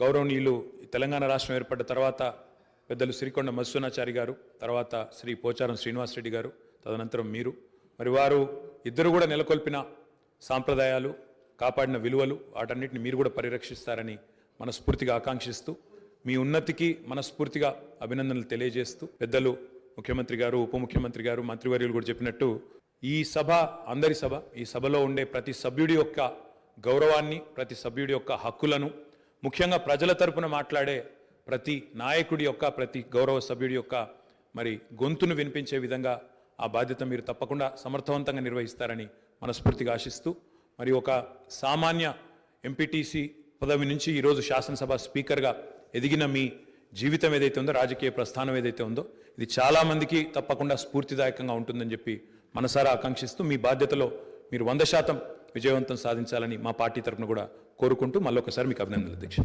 గౌరవనీయులు తెలంగాణ రాష్ట్రం ఏర్పడ్డ తర్వాత పెద్దలు సిరికొండ మధుసూదనాచారి గారు, తర్వాత శ్రీ పోచారం శ్రీనివాసరెడ్డి గారు, తదనంతరం మీరు, మరి వారు ఇద్దరు కూడా నెలకొల్పిన సాంప్రదాయాలు, కాపాడిన విలువలు వాటన్నిటిని మీరు కూడా పరిరక్షిస్తారని మనస్ఫూర్తిగా ఆకాంక్షిస్తూ, మీ ఉన్నతికి మనస్ఫూర్తిగా అభినందనలు తెలియజేస్తూ, పెద్దలు ముఖ్యమంత్రి గారు, ఉప ముఖ్యమంత్రి గారు, మంత్రివర్యులు కూడా చెప్పినట్టు ఈ సభ అందరి సభ. ఈ సభలో ఉండే ప్రతి సభ్యుడి యొక్క గౌరవాన్ని, ప్రతి సభ్యుడి యొక్క హక్కులను, ముఖ్యంగా ప్రజల తరపున మాట్లాడే ప్రతి నాయకుడి యొక్క, ప్రతి గౌరవ సభ్యుడి యొక్క మరి గొంతును వినిపించే విధంగా ఆ బాధ్యత మీరు తప్పకుండా సమర్థవంతంగా నిర్వహిస్తారని మనస్ఫూర్తిగా ఆశిస్తూ, మరి ఒక సామాన్య ఎంపీటీసీ పదవి నుంచి ఈరోజు శాసనసభ స్పీకర్గా ఎదిగిన మీ జీవితం ఏదైతే ఉందో, రాజకీయ ప్రస్థానం ఏదైతే ఉందో, ఇది చాలామందికి తప్పకుండా స్ఫూర్తిదాయకంగా ఉంటుందని చెప్పి మనసారా ఆకాంక్షిస్తూ, మీ బాధ్యతలో మీరు 100% విజయవంతం సాధించాలని మా పార్టీ తరఫున కూడా కోరుకుంటూ మళ్ళొకసారి మీకు అభినందనలు అధ్యక్ష.